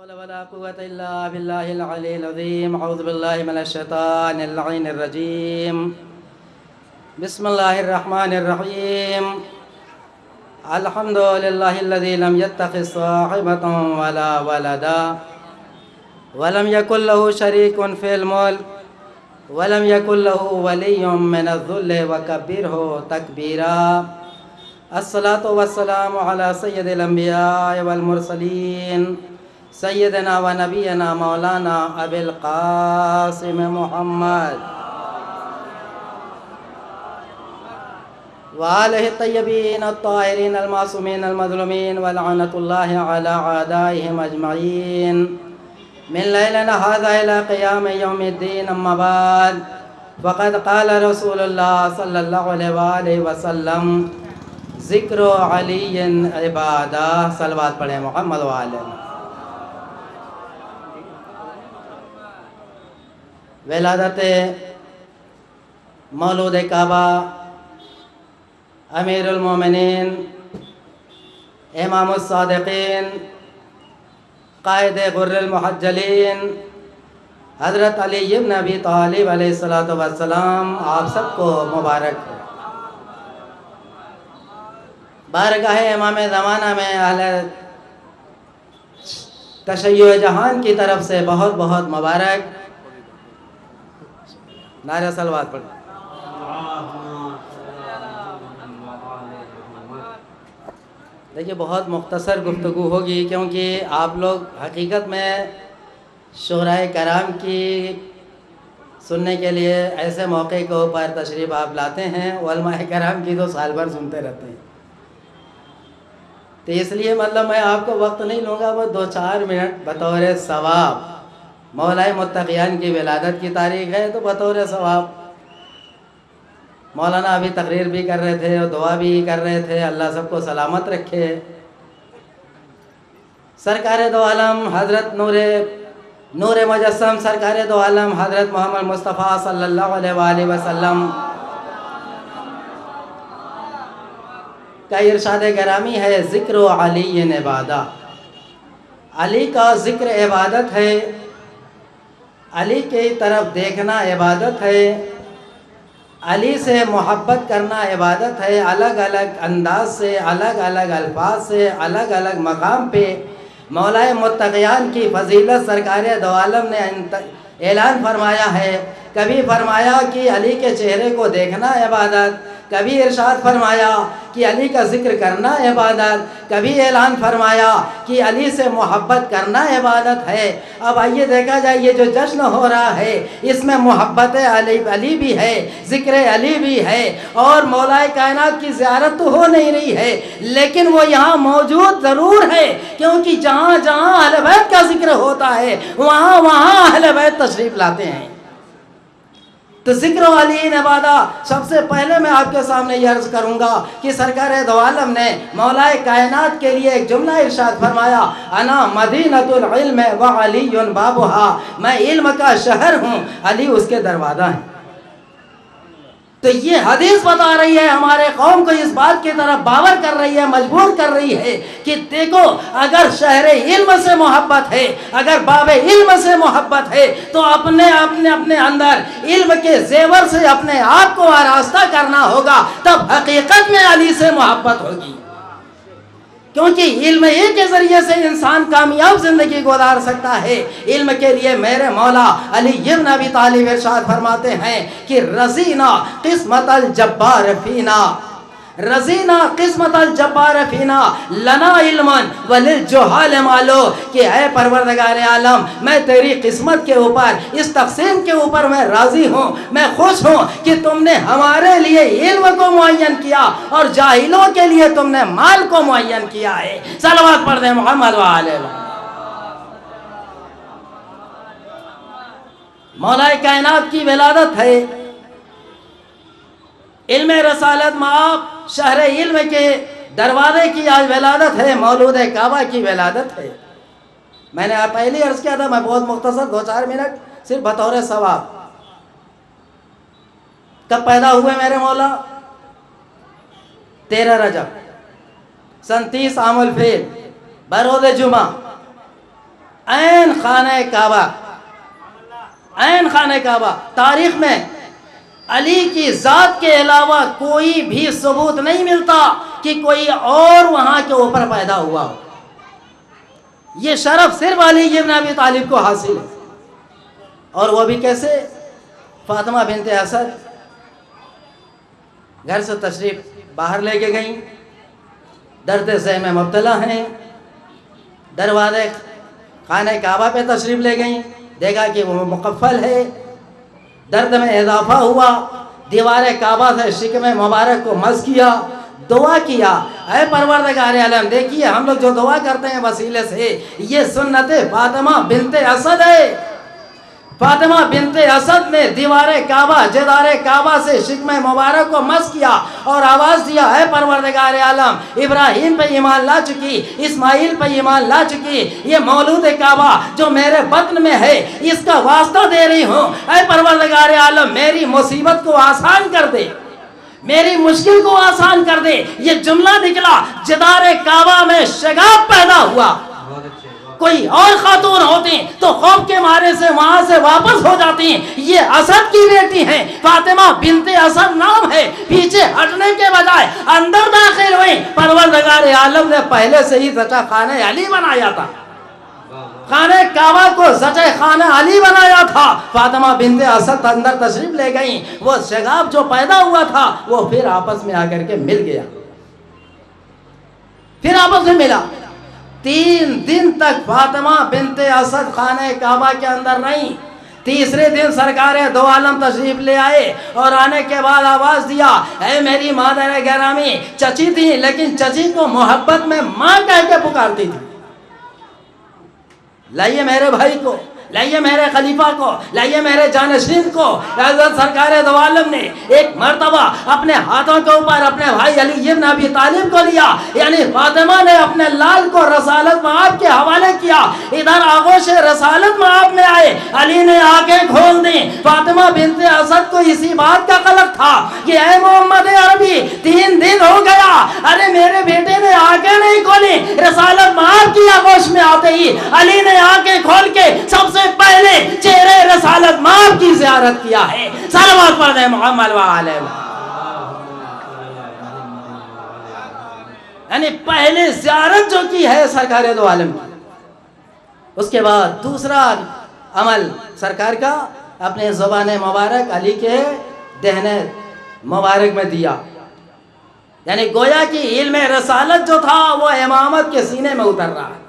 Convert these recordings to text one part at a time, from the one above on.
حول ولا قوة إلا بالله العلي العظيم. أعوذ بالله من الشيطان اللعين الرجيم. بسم الله الرحمن الرحيم. الحمد لله الذي لم يتخذ صاحبة ولا ولدا ولم يكن له شريك في الملك ولم يكن له ولي من الذل وكبره تكبيرا. الصلاة والسلام على سيد الأنبياء والمرسلين سيدنا ونبينا مولانا أبي القاسم محمد وآله الطيبين الطاهرين المعصومين المظلومين ولعنة الله على أعدائهم أجمعين من ليلنا هذا إلى قيام يوم الدين. أما بعد فقد قال رسول الله صلى الله عليه وآله وسلم ذکر علی عبادہ. صلوات پڑھیں محمد وآلہ. ولادت مولود کعبہ امیر المومنین امام الصادقین قائد غر المحجلین حضرت علی بن ابی طالب علیہ السلام آپ سب کو مبارک ہے. بارگاہ امام زمانہ میں اہل تشیع جہان کی طرف سے بہت بہت مبارک. نعرہ صلوات پڑھ. دیکھیے بہت مختصر گفتگو ہوگی کیونکہ آپ لوگ حقیقت میں شعراء کرام کی سننے کے لیے ایسے موقع کے اوپر تشریف آپ لاتے ہیں. علماء کرام کی تو سال بھر سنتے رہتے ہیں. تو اس لیے مطلب میں آپ کو وقت نہیں لوں گا. وہ 2-4 منٹ بطور ثواب مولا متقیان کی ولادت کی تاریخ ہے تو بطور ثواب مولانا ابھی تقریر بھی کر رہے تھے اور دعا بھی کر رہے تھے. اللہ سب کو سلامت رکھے. سرکار دو عالم حضرت نور مجسم سرکار دو عالم حضرت محمد مصطفیٰ صلی اللہ علیہ وآلہ وسلم کا ارشاد گرامی ہے ذکر علی عبادہ. علی کا ذکر عبادت ہے. علی کی طرف دیکھنا عبادت ہے. علی سے محبت کرنا عبادت ہے. الگ الگ انداز سے الگ الگ الفاظ سے الگ الگ مقام پہ مولا متقیان کی فضیلت سرکار دو عالم نے اعلان فرمایا ہے. کبھی فرمایا کہ علی کے چہرے کو دیکھنا عبادت, کبھی ارشاد فرمایا کہ علی کا ذکر کرنا عبادت, کبھی اعلان فرمایا کہ علی سے محبت کرنا عبادت ہے. اب آئیے دیکھا جائے یہ جو جشن ہو رہا ہے اس میں محبت علی بھی ہے, ذکر علی بھی ہے اور مولا کائنات کی زیارت تو ہو نہیں رہی ہے لیکن وہ یہاں موجود ضرور ہے کیونکہ جہاں جہاں اہل بیت کا ذکر ہوتا ہے وہاں وہاں اہل بیت تشریف لاتے ہیں. تو ذکر علی عبادہ سب سے پہلے میں آپ کے سامنے یہ عرض کروں گا کہ سرکار دو عالم نے مولا کائنات کے لیے ایک جملہ ارشاد فرمایا انا مدینۃ العلم وعلی بابھا. میں علم کا شہر ہوں, علی اس کے دروازہ ہیں. تو یہ حدیث بتا رہی ہے ہمارے قوم کو اس بات کی طرف باور کر رہی ہے, مجبور کر رہی ہے کہ دیکھو اگر شہر علم سے محبت ہے, اگر باب علم سے محبت ہے تو اپنے اندر علم کے زیور سے اپنے آپ کو آراستہ کرنا ہوگا, تب حقیقت میں علی سے محبت ہوگی. کیونکہ علم ہی کے ذریعے سے انسان کامیاب زندگی گزار سکتا ہے. علم کے لیے میرے مولا علی بن ابی طالب ارشاد فرماتے ہیں کہ رضینا قسمت الجبار فینا, رضینا قسمت الجبار فینا لنا علما وللجہال مالو. کہ اے پروردگار عالم میں تیری قسمت کے اوپر اس تقسیم کے اوپر میں راضی ہوں, میں خوش ہوں کہ تم نے ہمارے لیے علم کو معین کیا اور جاہلوں کے لیے تم نے مال کو معین کیا ہے. صلوات پڑھ دیں محمد وآلہ. مولا کائنات کی ولادت ہے, علم رسالت مآب شہر علم کے دروازے کی آج ولادت ہے, مولود کعبہ کی ولادت ہے. میں نے پہلے عرض کیا تھا میں بہت مختصر 2-4 منٹ صرف بطور ثواب. کب پیدا ہوئے میرے مولا؟ 13 رجب سن 30 عام الفیل بروز جمعہ خانہ کعبہ، عین خانہ کعبہ، تاریخ میں علی کی ذات کے علاوہ کوئی بھی ثبوت نہیں ملتا کہ کوئی اور وہاں کے اوپر پیدا ہوا ہو. یہ شرف صرف علی ابن ابی طالب کو حاصل ہے. اور وہ بھی کیسے؟ فاطمہ بنت اسد گھر سے تشریف باہر لے کے گئیں، درد ذہ میں مبتلا ہیں، دروازے خانہ کعبہ پہ تشریف لے گئیں، دیکھا کہ وہ مقفل ہے، درد میں اضافہ ہوا، دیوار کعبہ سے شکم مبارک کو مس کیا، دعا کیا، اے پروردگار عالم دیکھیے ہم لوگ جو دعا کرتے ہیں وسیلے سے، یہ سنت فاطمہ بنت اسد ہے. فاطمہ بنت اسد نے دیوار کعبہ، جدار کعبہ سے شکم مبارک کو مس کیا اور آواز دیا، اے پروردگار عالم ابراہیم پہ ایمان لا چکی، اسماعیل پہ ایمان لا چکی، یہ مولود کعبہ جو میرے بطن میں ہے اس کا واسطہ دے رہی ہوں، اے پروردگار عالم میری مصیبت کو آسان کر دے، میری مشکل کو آسان کر دے. یہ جملہ نکلا، جدار کعبہ میں شگاف پیدا ہوا. کوئی اور خاتون ہوتی تو خوف کے مارے سے وہاں سے واپس ہو جاتی. یہ اسد کی بیٹی ہیں، فاطمہ بنت اسد نام ہے، پیچھے ہٹنے کے بجائے اندر داخل ہوئی. پروردگار عالم نے پہلے سے ہی زچہ خانہ علی بنایا تھا، خانہ کعبہ کو زچہ خانہ علی بنایا تھا. فاطمہ بنت اسد اندر تشریف لے گئیں، وہ شگاف جو پیدا ہوا تھا وہ پھر آپس میں آ کر کے مل گیا، پھر آپس میں ملا. 3 دن تک فاطمہ بنت اسد خانہ کعبہ کے اندر نہیں. تیسرے دن سرکار دو عالم تشریف لے آئے اور آنے کے بعد آواز دیا، اے میری مادر گرامی، چچی تھی لیکن چچی کو محبت میں ماں کہہ کے پکارتی تھی. لائیے میرے بھائی کو، لائیے میرے خلیفہ کو، لائیے میرے جانشین کو. حضرت سرکار دو عالم نے ایک مرتبہ اپنے ہاتھوں کے اوپر اپنے بھائی علی ابن ابی طالب کو لیا، یعنی فاطمہ نے اپنے لال کو رسالت مآب کے حوالے کیا. ادھر آغوش رسالت مآب میں آئے، علی نے آنکھیں کھول دی. فاطمہ بنت اسد کو اسی بات کا قلق تھا کہ اے محمد عربی 3 دن ہو گیا، ارے میرے بیٹے نے آنکھیں نہیں کھولی. رسالت مآب کی آغوش میں آتے ہی علی نے آنکھیں کھول کے سب سے پہلے چہرے رسالت مآب کی زیارت کیا ہے. صلوات پڑھ دیں محمد وعلیہ، یعنی پہلے زیارت جو کی ہے سرکار دو عالم کی. اس کے بعد دوسرا عمل سرکار کا اپنے زبان مبارک علی کے دہنے مبارک میں دیا، یعنی گویا کہ علم رسالت جو تھا وہ امامت کے سینے میں اتر رہا ہے.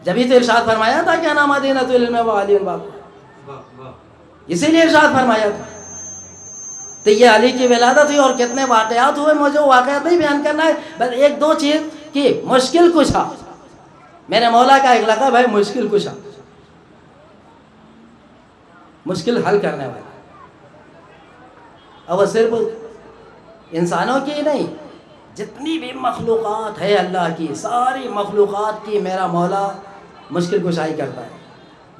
جبھی تو ارشاد فرمایا تھا کہ انا مدینۃ العلم وعلی باب، اسی لیے ارشاد فرمایا تھا. تو یہ علی کی ولادت ہوئی اور کتنے واقعات ہوئے، مجھے واقعات نہیں بیان کرنا ہے، بس 1-2 چیز کی مشکل کشا. میرے مولا کا ایک لقب ہے مشکل کشا، مشکل حل کرنے والا. اور وہ صرف انسانوں کی نہیں، جتنی بھی مخلوقات ہے اللہ کی، ساری مخلوقات کی میرا مولا مشکل کشائی کرتا ہے.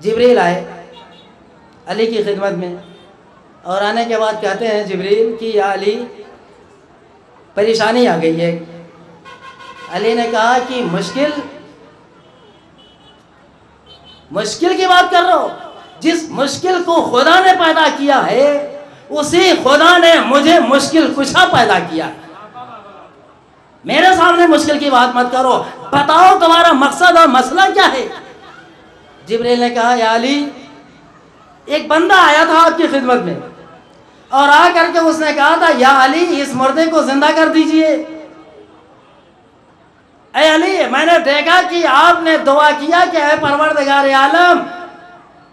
جبریل آئے علی کی خدمت میں اور آنے کے بعد کہتے ہیں جبریل کہ یا علی پریشانی آ گئی ہے. علی نے کہا کہ مشکل کی بات کر رہا ہو، جس مشکل کو خدا نے پیدا کیا ہے اسی خدا نے مجھے مشکل کشا پیدا کیا. میرے سامنے مشکل کی بات مت کرو، بتاؤ تمہارا مقصد اور مسئلہ کیا ہے. جبریل نے کہا یا علی ایک بندہ آیا تھا آپ کی خدمت میں اور آ کر کے اس نے کہا تھا یا علی اس مردے کو زندہ کر دیجئے. اے علی میں نے دیکھا کہ آپ نے دعا کیا کہ اے پروردگار عالم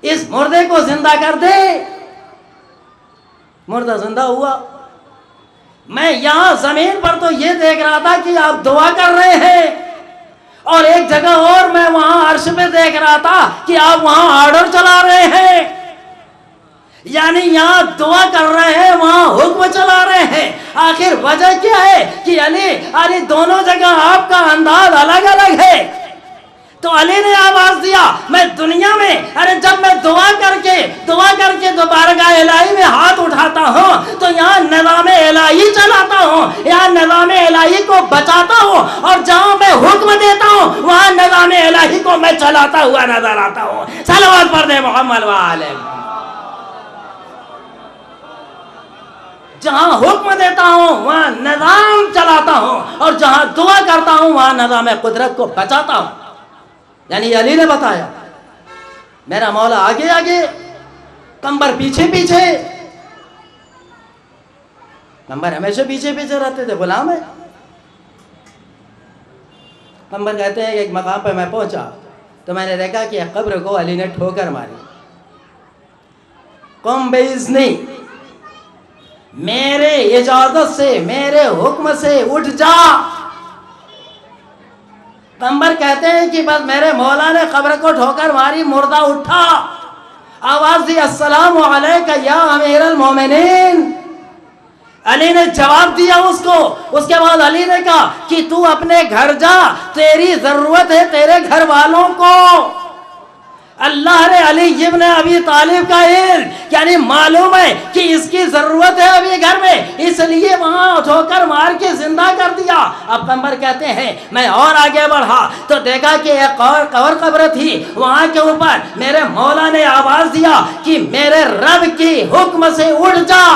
اس مردے کو زندہ کر دے. مردہ زندہ ہوا. میں یہاں زمین پر تو یہ دیکھ رہا تھا کہ آپ دعا کر رہے ہیں، اور ایک جگہ اور میں وہاں عرش پہ دیکھ رہا تھا کہ آپ وہاں آرڈر چلا رہے ہیں، یعنی یہاں دعا کر رہے ہیں وہاں حکم چلا رہے ہیں. آخر وجہ کیا ہے کہ علی دونوں جگہ آپ کا انداز الگ الگ ہے. تو علی نے آواز دیا میں دنیا میں جب میں دعا کر کے بارگاہ الہی میں ہاتھ اٹھاتا ہوں تو یہاں نظام الہی چلاتا ہوں، یہاں نظام الہی کو بچاتا ہوں، اور جہاں میں حکم دیتا ہوں وہاں نظام الہی کو میں چلاتا ہوا نظر آتا ہوں۔ صلوات پڑھ دے محمد وآلہ محمد۔ جہاں حکم دیتا ہوں وہاں نظام چلاتا ہوں، اور جہاں دعا کرتا ہوں وہاں نظام قدرت کو بچاتا ہوں۔ یعنی علی نے بتایا، میرا مولا آگے آگے، قمر پیچھے پیچھے۔ قمر ہمیشہ پیچھے پیچھے رہتے تھے، غلام ہے۔ قمر کہتے ہیں کہ ایک مقام پہ میں پہنچا تو میں نے دیکھا کہ ایک قبر کو علی نے ٹھوکر ماری۔ قم باذنی، میرے اجازت سے، میرے حکم سے اٹھ جا۔ قمر کہتے ہیں کہ بس میرے مولا نے قبر کو ٹھوکر ماری، مردہ اٹھا، آواز دی السلام علیکہ یا امیر المومنین۔ علی نے جواب دیا اس کو۔ اس کے بعد علی نے کہا کہ تو اپنے گھر جا، تیری ضرورت ہے تیرے گھر والوں کو۔ اللہ نے علی ابن ابی طالب کا علم، یعنی معلوم ہے کہ اس کی ضرورت ہے ابھی گھر میں، اس لیے وہاں ٹھوکر مار کے زندہ کر دیا۔ اب قمر کہتے ہیں میں اور آگے بڑھا تو دیکھا کہ ایک اور قبر تھی، وہاں کے اوپر میرے مولا نے آواز دیا کہ میرے رب کی حکم سے اٹھ جا۔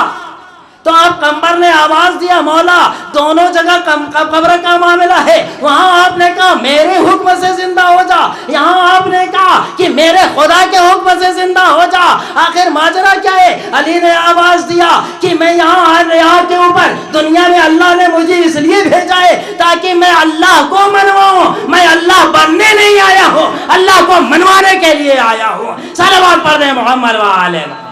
تو اب قمر نے آواز دیا مولا دونوں جگہ قبر کا معاملہ ہے، وہاں آپ نے کہا میرے حکم سے زندہ ہو جا، یہاں آپ نے کہا کہ میرے خدا کے حکم سے زندہ ہو جا۔ آخر ماجرا کیا ہے؟ علی نے آواز دیا کہ میں یہاں کے اوپر دنیا میں اللہ نے مجھے اس لیے بھیجا ہے تاکہ میں اللہ کو منواؤں، میں اللہ بننے نہیں آیا ہوں، اللہ کو منوانے کے لیے آیا ہوں۔ صلوات پڑھ دیں محمد وآلہ محمد۔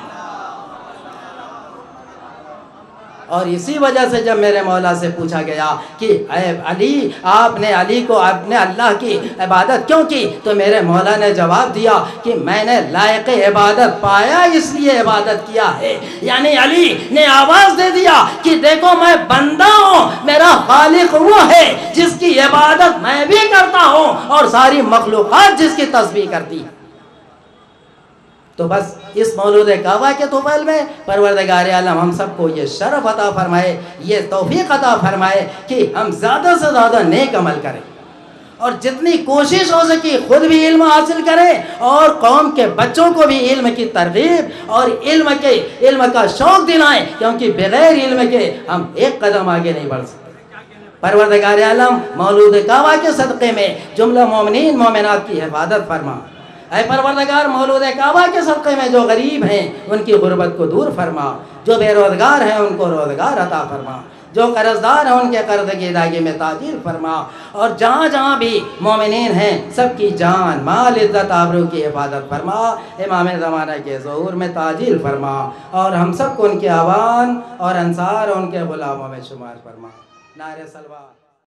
اور اسی وجہ سے جب میرے مولا سے پوچھا گیا کہ اے علی، آپ نے علی کو اپنے اللہ کی عبادت کیوں کی، تو میرے مولا نے جواب دیا کہ میں نے لائق عبادت پایا اس لیے عبادت کیا ہے۔ یعنی علی نے آواز دے دیا کہ دیکھو میں بندہ ہوں، میرا خالق وہ ہے جس کی عبادت میں بھی کرتا ہوں اور ساری مخلوقات جس کی تسبیح کرتی ہے۔ تو بس اس مولود کعبہ کے طفیل میں پروردگار عالم ہم سب کو یہ شرف عطا فرمائے، یہ توفیق عطا فرمائے کہ ہم زیادہ سے زیادہ نیک عمل کریں، اور جتنی کوشش ہو سکی خود بھی علم حاصل کریں اور قوم کے بچوں کو بھی علم کی ترغیب اور علم کا شوق دلائیں، کیونکہ بغیر علم کے ہم ایک قدم آگے نہیں بڑھ سکتے۔ پروردگار عالم مولود کعبہ کے صدقے میں جملہ مومنین مومنات کی حفاظت فرما۔ اے پروردگار مولود کعبہ کے صدقے میں جو غریب ہیں ان کی غربت کو دور فرما، جو بے روزگار ہیں ان کو روزگار عطا فرما، جو قرضدار ہیں ان کے قرض کی ادائیگی میں تاجیل فرما، اور جہاں جہاں بھی مومنین ہیں سب کی جان مال عزت آبرو کی حفاظت فرما، امام زمانہ کے ظہور میں تاجیل فرما، اور ہم سب کو ان کے عوان اور انصار اور ان کے غلاموں میں شمار فرما۔ نعرہ صلوات۔